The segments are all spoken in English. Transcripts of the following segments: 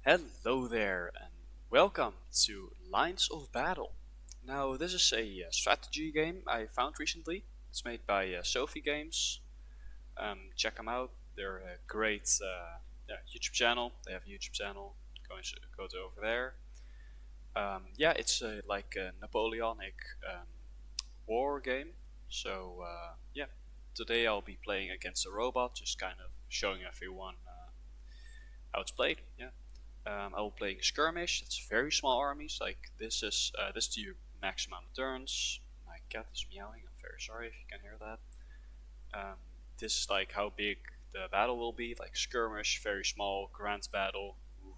Hello there, and welcome to Lines of Battle. Now, this is a strategy game I found recently. It's made by Sophie Games. Check them out. They're a great YouTube channel. They have a YouTube channel. Go to over there. Yeah, it's like a Napoleonic um, war game. So yeah, today I'll be playing against a robot, just kind of showing everyone how it's played. Yeah. I will play skirmish. It's very small armies. Like this to your max amount of turns. My cat is meowing. I'm very sorry if you can hear that. Um, this is like how big the battle will be. Like skirmish, very small. Grand battle,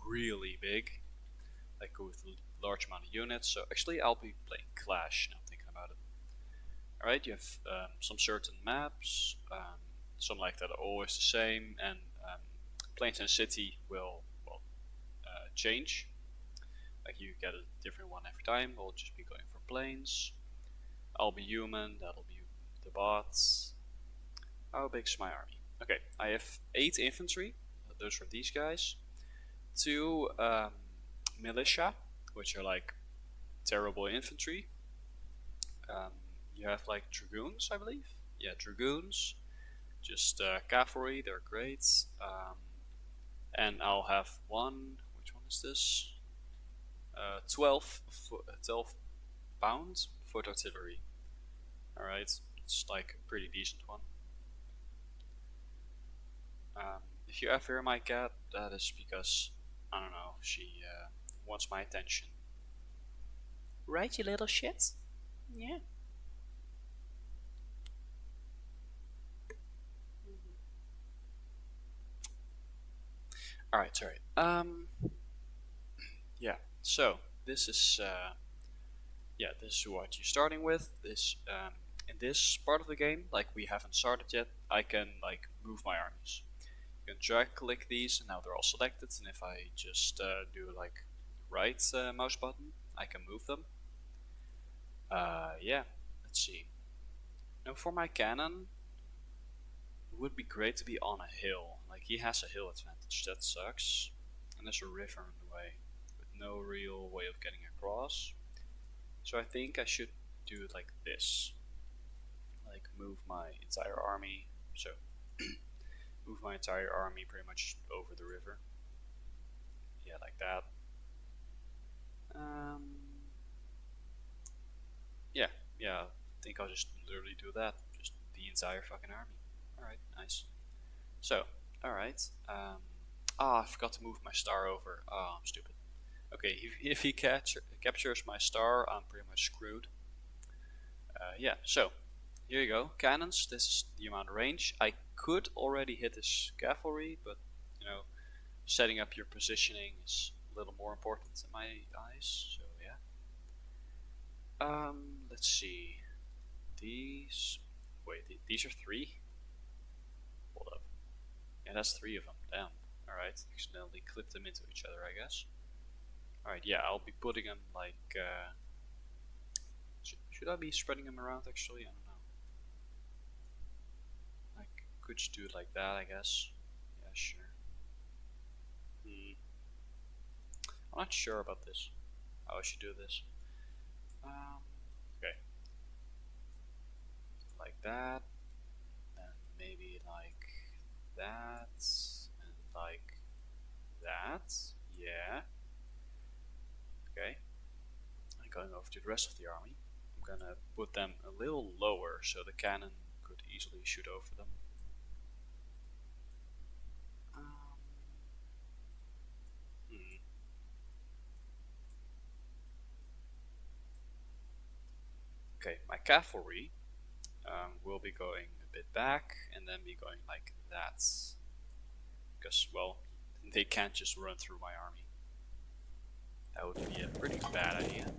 really big. Like with large amount of units. So actually, I'll be playing Clash. Now I'm thinking about it. All right, you have some certain maps. Some like that are always the same, and Plains and City will change. Like you get a different one every time. We'll just be going for planes. I'll be human. That'll be the bots. How big's my army? Okay, I have 8 infantry. Those are these guys. 2 militia, which are like terrible infantry. Um, you have like dragoons, I believe. Yeah, dragoons. Just cavalry. They're great. And I'll have one. Which one is this? 12 pound foot artillery. Alright, it's like a pretty decent one. If you ever hear my cat, that is because, I don't know, she wants my attention. Right, you little shit? Yeah. Alright, sorry. Yeah, so, this is, this is what you're starting with. In this part of the game, like we haven't started yet, I can, like, move my armies. You can drag click these and now they're all selected, and if I just do like right mouse button I can move them. Yeah, let's see. Now for my cannon, it would be great to be on a hill. Like he has a hill advantage, that sucks. And there's a river in the way with no real way of getting across. So I think I should do it like this. Like move my entire army. So move my entire army pretty much over the river. Yeah, like that. Um, yeah, yeah, I think I'll just literally do that. Just the entire fucking army. Alright, nice. So, alright. I forgot to move my star over. Oh, I'm stupid. Okay, if he captures my star, I'm pretty much screwed. Yeah, so, here you go. Cannons, this is the amount of range. I could already hit his cavalry, but, you know, setting up your positioning is a little more important in my eyes, so yeah. Let's see. These. Wait, these are 3? Hold up. Yeah, that's 3 of them. Damn. Alright, accidentally clipped them into each other, I guess. Alright, yeah, I'll be putting them like. Should I be spreading them around actually? I don't know. I could just do it like that, I guess. Yeah, sure. I'm not sure about this. How I should do this. Okay. Like that. And maybe like that. And like that. Yeah. Okay. And going over to the rest of the army, I'm gonna put them a little lower so the cannon could easily shoot over them. Um, hmm. Okay, my cavalry will be going a bit back and then be going like that. Because, well, they can't just run through my army. That would be a pretty bad idea.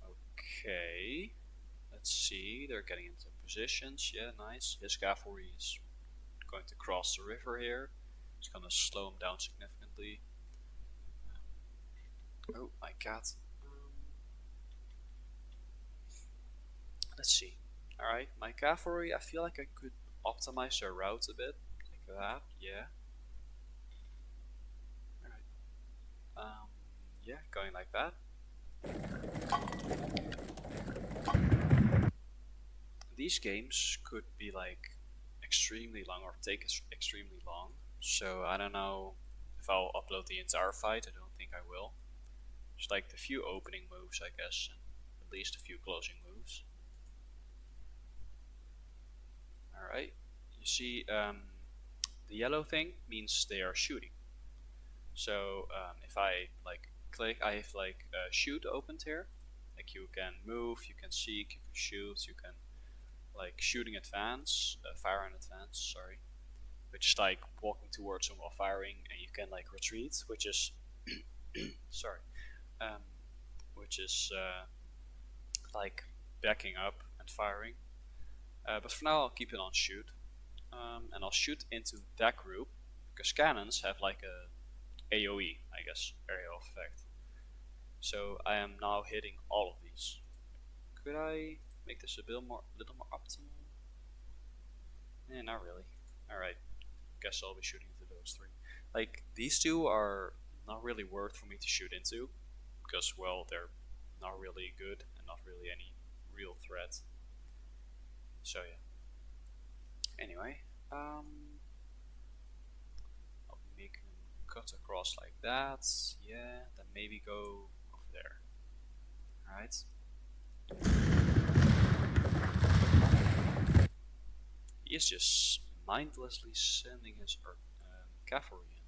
Okay, let's see, they're getting into positions. Yeah, nice. His cavalry is going to cross the river here. It's gonna slow him down significantly. Oh, my cat. Let's see. Alright, my cavalry, I feel like I could optimize their route a bit. Like that, yeah. going like that. These games could be like extremely long or take extremely long, so I don't know if I'll upload the entire fight. I don't think I will. Just like the few opening moves, I guess, and at least a few closing moves. Alright, you see the yellow thing means they are shooting. So if I like click, I have like shoot opened here. Like you can move, you can seek, you can shoot, you can like shoot in advance, fire in advance, sorry. Which is like walking towards them while firing, and you can like retreat, which is sorry, um, which is like backing up and firing. But for now I'll keep it on shoot, and I'll shoot into that group because cannons have like a AOE, I guess, area of effect. So I am now hitting all of these. Could I make this a little more optimal? Not really. Alright, guess I'll be shooting into those three. Like, these two are not really worth for me to shoot into, because, well, they're not really good and not really any real threat. So, yeah. Anyway, I'll be making them cut across like that. Yeah, then maybe go over there. Alright. He is just mindlessly sending his cavalry in.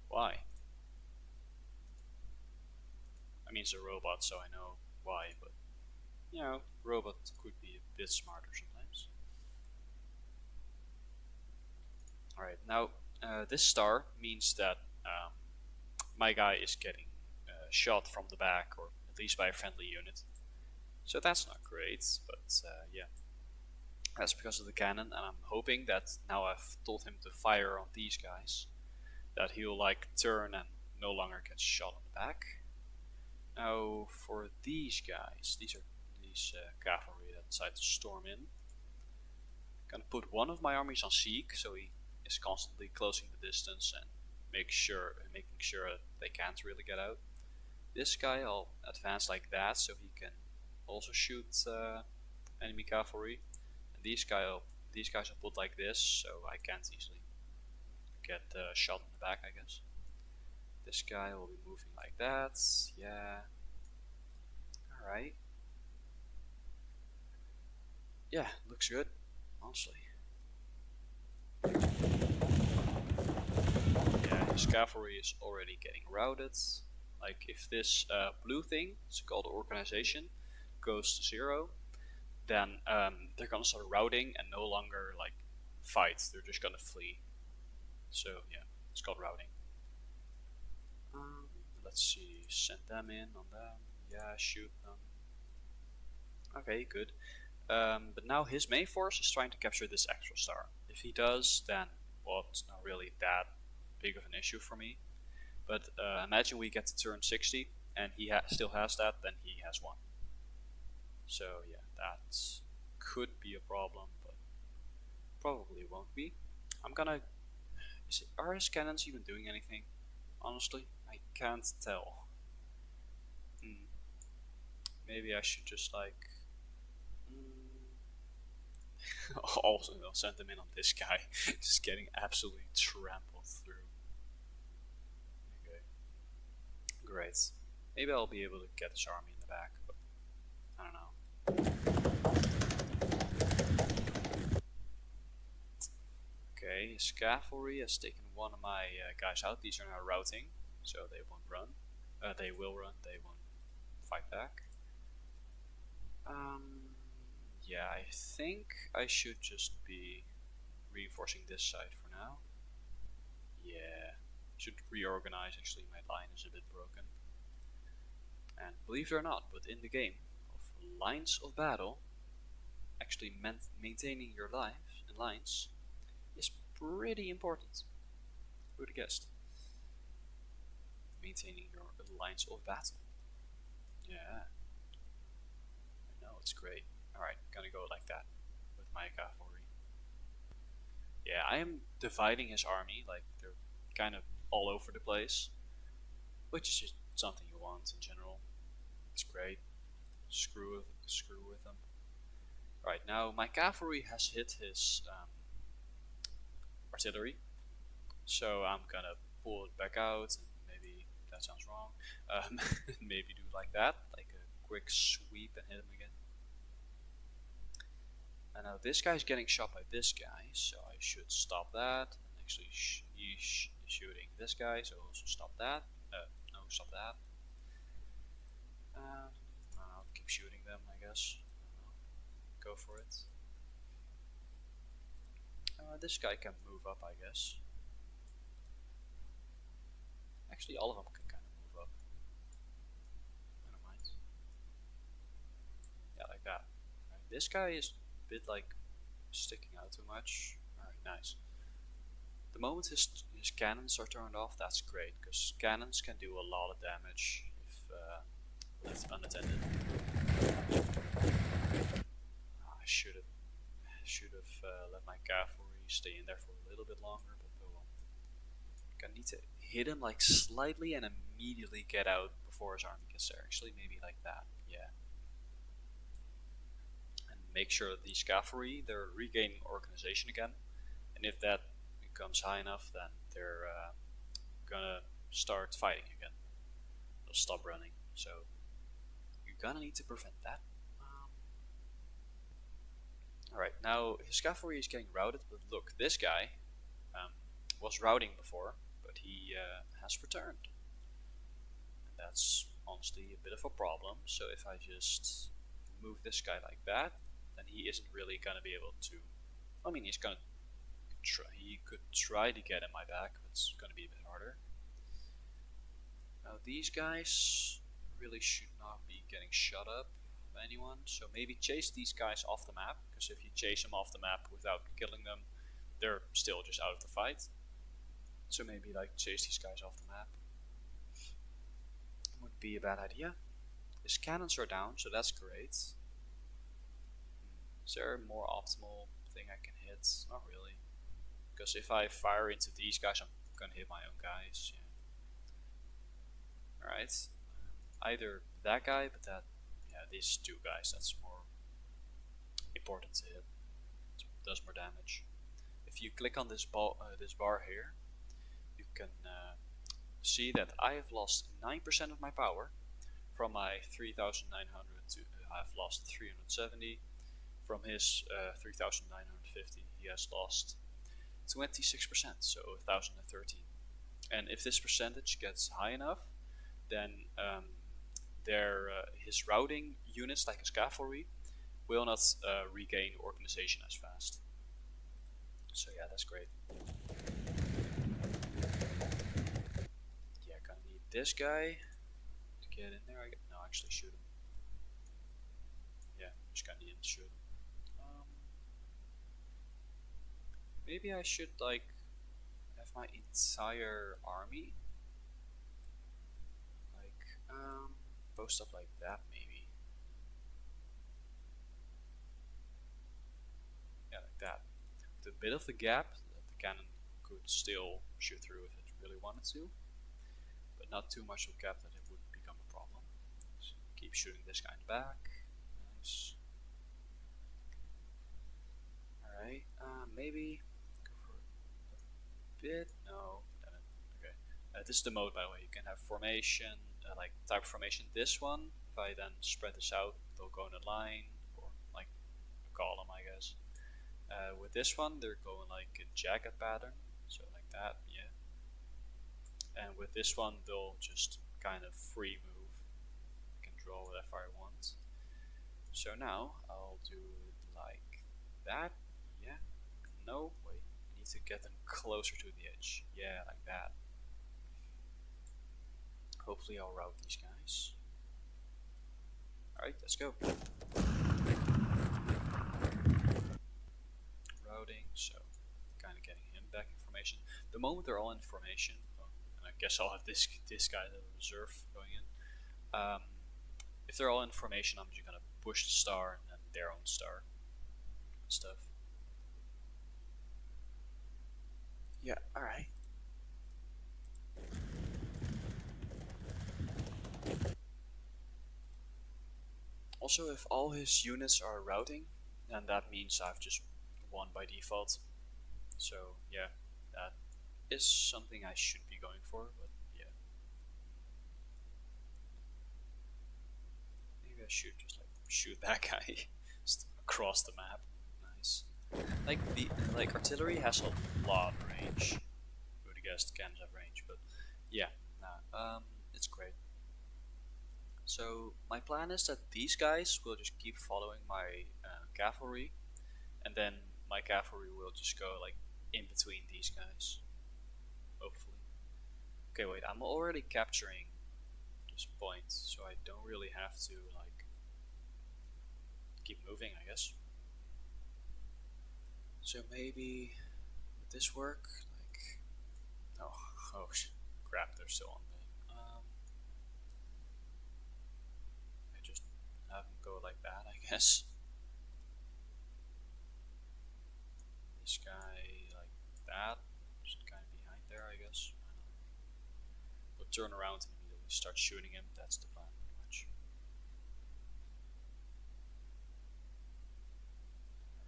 Why? I mean, it's a robot, so I know why, but you know, robot could be a bit smarter sometimes. Alright, now this star means that my guy is getting shot from the back, or at least by a friendly unit. So that's not great, but yeah. That's because of the cannon, and I'm hoping that now I've told him to fire on these guys, that he'll like turn and no longer get shot on the back. Now for these guys, these cavalry that decide to storm in. I'm gonna put one of my armies on Seek, so he is constantly closing the distance and making sure that they can't really get out. This guy I'll advance like that, so he can also shoot enemy cavalry. And these guys I'll put like this, so I can't easily get shot in the back, I guess. This guy will be moving like that. Yeah. Alright. Yeah, looks good, honestly. Yeah, his cavalry is already getting routed. Like, if this blue thing, it's called organization, goes to 0, then they're gonna start routing and no longer like fight. They're just gonna flee. So yeah, it's called routing. Let's see, send them in on them. Yeah, shoot them. Okay, good. But now his main force is trying to capture this extra star. If he does, then well, it's not really that big of an issue for me. But imagine we get to turn 60 and he still has that, then he has won. So yeah, that could be a problem, but probably won't be. I'm gonna... are his cannons even doing anything? Honestly, I can't tell. Maybe I should just like... also, I'll send them in on this guy. Just getting absolutely trampled through. Okay. Great. Maybe I'll be able to get this army in the back, but I don't know. Okay, his cavalry has taken one of my guys out. These are now routing, so they won't run. They will run, they won't fight back. Yeah, I think I should just be reinforcing this side for now. Yeah, should reorganize. Actually, my line is a bit broken. And believe it or not, but in the game of Lines of Battle, actually maintaining your lives and lines is pretty important. Who would have guessed? Maintaining your lines of battle. Yeah, I know, it's great. Alright, gonna go like that with my cavalry. Yeah, I am dividing his army, like they're kind of all over the place, which is just something you want in general. It's great. Screw with them. Right, now my cavalry has hit his artillery, so I'm gonna pull it back out, and maybe that sounds wrong. Maybe do like that, like a quick sweep and hit him again. And now this guy's getting shot by this guy, so I should stop that. And actually, he's shooting this guy, so also stop that. No, stop that. I'll keep shooting them, I guess. Go for it. This guy can move up, I guess. Actually, all of them can kind of move up. I don't mind. Yeah, like that. Right, this guy is a bit like sticking out too much. Alright, nice. The moment his cannons are turned off, that's great, because cannons can do a lot of damage if left unattended. I should have let my cavalry stay in there for a little bit longer, but oh well. I need to hit him like slightly and immediately get out before his army gets there. Actually, maybe like that. Yeah. And make sure that these cavalry, they're regaining organization again. And if that becomes high enough, then they're gonna start fighting again. They'll stop running. So you're gonna need to prevent that. Alright, now his cavalry is getting routed, but look, this guy was routing before, but he has returned. And that's honestly a bit of a problem, so if I just move this guy like that, then he isn't really gonna be able to... I mean, he's gonna try, he could try to get in my back, but it's gonna be a bit harder. Now these guys really should not be getting shot up by anyone, so maybe chase these guys off the map, because if you chase them off the map without killing them, they're still just out of the fight. So maybe like chase these guys off the map. Would be a bad idea. His cannons are down, so that's great. Is there a more optimal thing I can hit? Not really. Because if I fire into these guys, I'm gonna hit my own guys. Yeah. Alright. Either that guy, but that... yeah, these two guys, that's more important to hit. It does more damage. If you click on this bar here, you can see that I have lost 9% of my power. From my 3,900 to I've lost 370. From his 3,950 he has lost 26%, so 1,013. And if this percentage gets high enough, then his routing units, like his cavalry, will not regain organization as fast. So yeah, that's great. Yeah, gonna need this guy to get in there. No, actually shoot him. Yeah, just gonna need him to shoot him. Maybe I should like have my entire army like post up like that, maybe. Yeah, like that. With a bit of the gap that the cannon could still shoot through if it really wanted to, but not too much of a gap that it would become a problem. So keep shooting this guy in the back. Nice. Alright, maybe go for a bit. No, damn it. Okay. This is the mode, by the way. You can have formation, like type of formation. This one, if I then spread this out, they'll go in a line, or like a column, I guess. With this one, they're going like a jacket pattern, so like that, yeah. And with this one, they'll just kind of free move. I can draw whatever I want. So now I'll do it like that. Yeah. No, wait. I need to get them closer to the edge. Yeah, like that. Hopefully I'll route these guys. Alright, let's go. Routing, so kind of getting him back in formation. The moment they're all in formation, and I guess I'll have this guy as a reserve going in. If they're all in formation, I'm just gonna push the star and then their own star and stuff. Yeah, alright. Also, if all his units are routing, then that means I've just won by default. So yeah, that is something I should be going for, but yeah. Maybe I should just like shoot that guy just across the map. Nice. Like artillery has a lot of range. Who would have guessed cannons have range, but yeah, nah, it's great. So my plan is that these guys will just keep following my cavalry, and then my cavalry will just go like in between these guys, hopefully. Okay, wait, I'm already capturing this point, so I don't really have to like keep moving, I guess. So maybe would this work? Like, oh, oh, crap, they're still on me. I just have them go like that, I guess. This guy like that, just kind of behind there, I guess. I don't know. We'll turn around and immediately start shooting him. That's the plan, pretty much.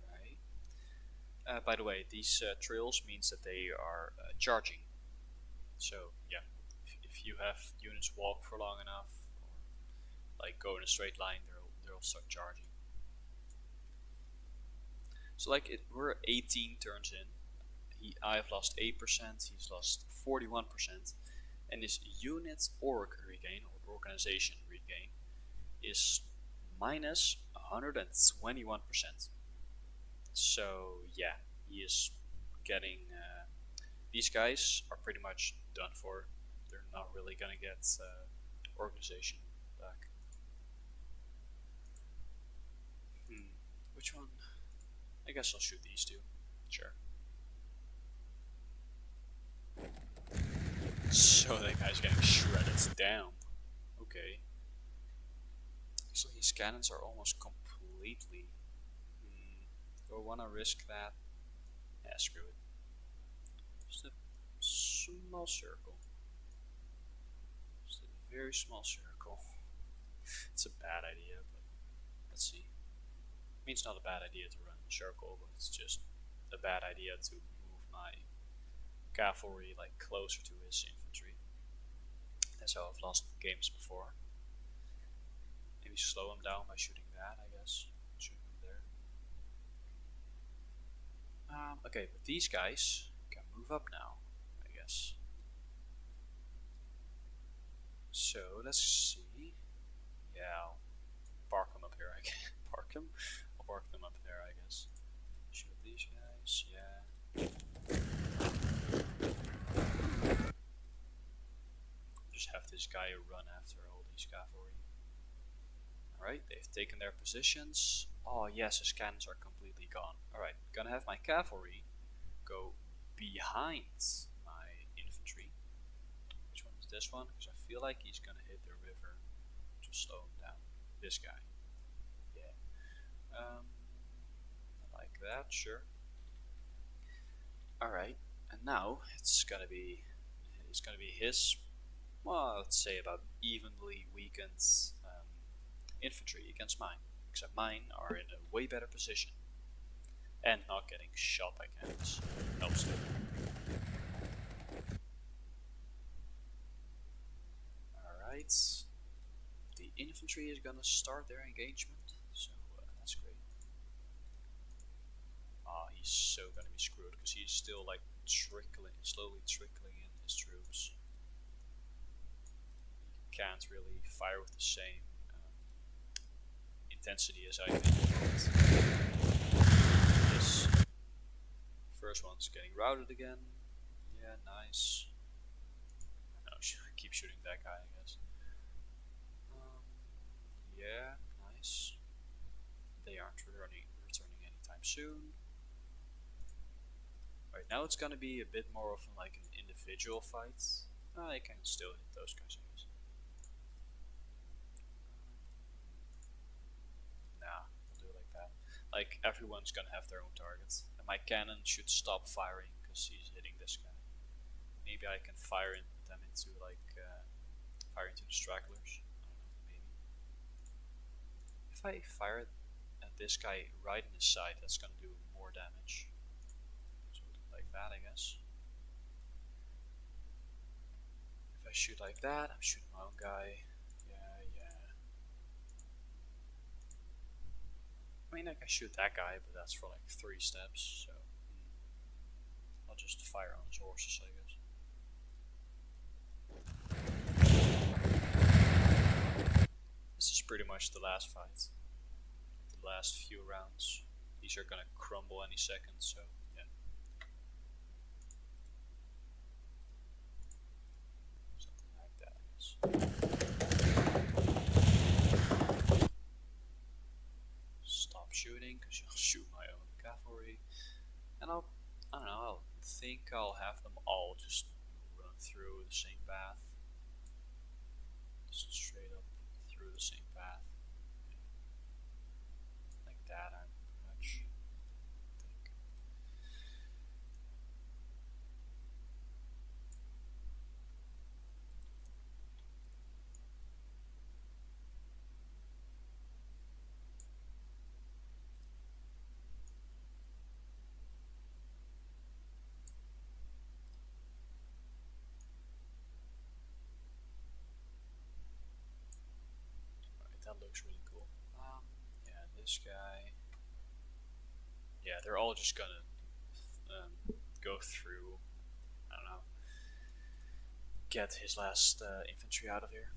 Alright. By the way, these trails means that they are charging. So yeah, if you have units walk for long enough, or like go in a straight line, they'll start charging. So like we're 18 turns in. I've lost 8%. He's lost 41%, and his unit org regain or organization regain is minus 121%. So yeah, he is getting. These guys are pretty much done for. They're not really gonna get organization back. Which one? I guess I'll shoot these two. Sure. So that guy's getting shredded down. Okay. So his cannons are almost completely. Do I wanna risk that? Yeah, screw it. Just a small circle. Just a very small circle. It's a bad idea, but let's see. I mean, it's not a bad idea to run in a circle, but it's just a bad idea to move my cavalry like closer to his infantry. That's how I've lost games before. Maybe slow him down by shooting that, I guess. Shooting him there. Okay, but these guys can move up now, I guess. So let's see. Yeah, I'll park them up here. I can park them. I'll park them up there, I guess. Shoot these guys. Yeah. Just have this guy run after all these cavalry. Alright, they've taken their positions. Oh yes, his cannons are completely gone. Alright, gonna have my cavalry go behind my infantry. Which one is this one? Because I feel like he's gonna hit the river to slow him down. This guy. Yeah. Like that, sure. Alright, and now it's gonna be his, well, let's say about evenly weakened infantry against mine, except mine are in a way better position and not getting shot by cannons helps too. Alright, the infantry is gonna start their engagement, so that's great. He's so gonna be screwed because he's still like slowly trickling in his troops. He can't really fire with the same intensity as I think. This first one's getting routed again. Yeah, nice. No, keep shooting that guy, I guess. Yeah, nice. They aren't returning anytime soon. Right now it's gonna be a bit more of like an individual fight. I can still hit those guys, I guess. Nah, I'll do it like that. Like everyone's gonna have their own targets, and my cannon should stop firing because he's hitting this guy. Maybe I can fire them into like fire into the stragglers. I don't know, maybe. If I fire at this guy right in his side, that's gonna do more damage. So like that, I guess. If I shoot like that, I'm shooting my own guy. Yeah. I mean, I can shoot that guy, but that's for like 3 steps, so I'll just fire on his horses, I guess. This is pretty much the last fight. The last few rounds. These are gonna crumble any second, so yeah. Something like that, I guess. Stop shooting, because you'll shoot my own cavalry. And I don't know, I think I'll have them all just run through the same path. Just straight up through the same path. Like that, I pretty much think. Alright, that looks really cool. Yeah, this guy. Yeah, they're all just gonna go through. I don't know. Get his last infantry out of here.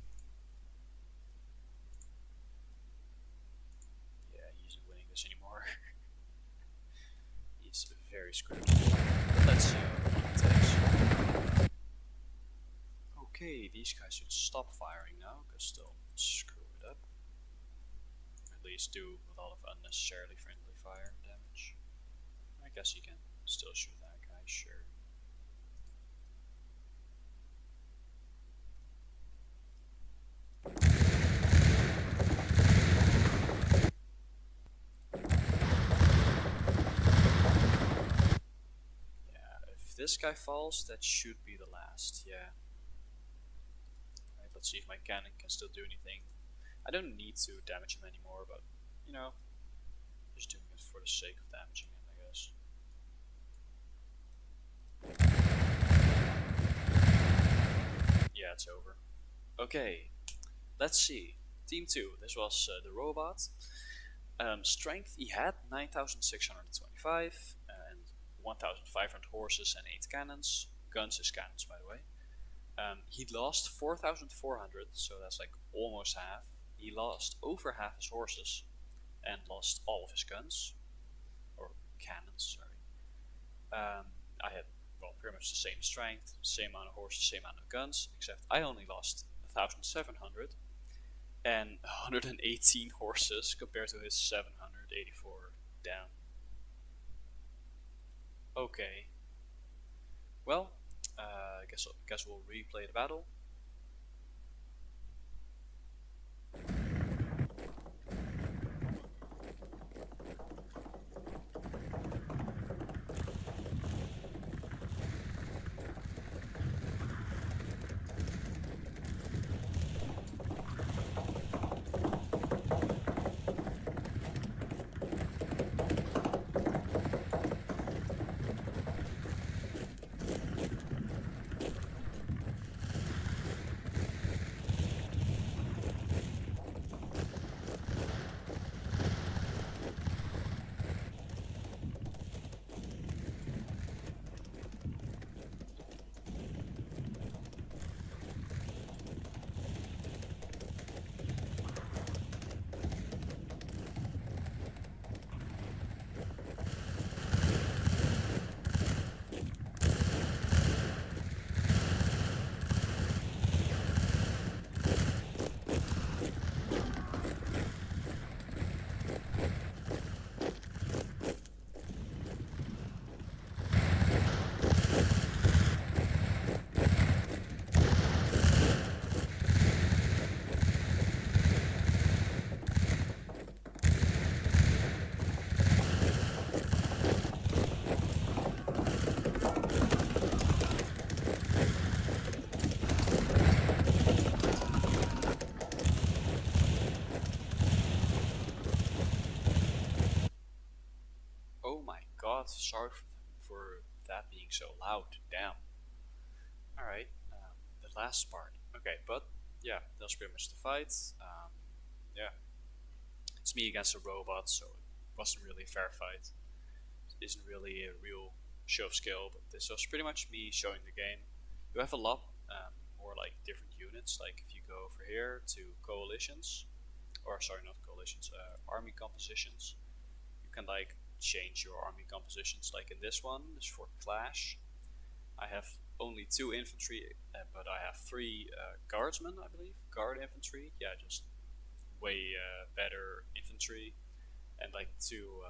Yeah, he isn't winning this anymore. He's very screwed. But let's see how long it takes. Okay, these guys should stop firing now, because they'll screw it up. At least do a lot of unnecessarily friendly fire damage. I guess you can still shoot that guy, sure. If this guy falls, that should be the last, yeah. Alright, let's see if my cannon can still do anything. I don't need to damage him anymore, but, you know, just doing it for the sake of damaging him, I guess. Yeah, it's over. Okay, let's see. Team 2, this was the robot. Strength, he had 9,625 and 1,500 horses and 8 cannons. Guns is cannons, by the way. He lost 4,400, so that's like almost half. He lost over half his horses and lost all of his guns. Or cannons, sorry. I had, well, pretty much the same strength, same amount of horses, same amount of guns, except I only lost 1,700 and 118 horses compared to his 784 down. Okay. Well, I guess we'll replay the battle. sorry for that being so loud. Damn. Alright, the last part. Okay, but yeah, that's pretty much the fight. Yeah, it's me against a robot, so it wasn't really a fair fight. It isn't really a real show of skill, but this was pretty much me showing the game. You have a lot more like different units. Like if you go over here to coalitions, or sorry, not coalitions, army compositions. You can like change your army compositions. Like in this one, this for Clash, I have only 2 infantry, but I have 3 guardsmen, I believe. Guard infantry, yeah, just way better infantry, and like 2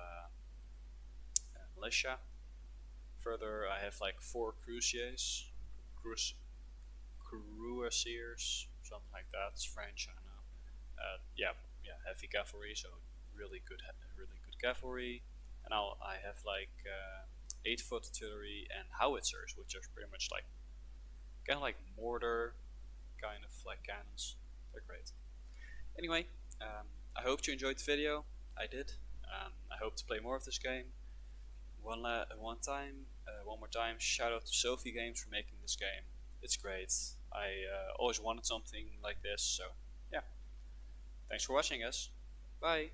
militia. Further, I have like 4 cruciers, cuirassiers, something like that. It's French, I don't know. Yeah, yeah, heavy cavalry, so really good cavalry. And now I have like 8-foot artillery and howitzers, which are pretty much like kind of like mortar, kind of like cannons. They're great. Anyway, I hope you enjoyed the video. I did. I hope to play more of this game. One more time, shout out to Sophie Games for making this game. It's great. I always wanted something like this, so yeah. Thanks for watching, guys. Bye.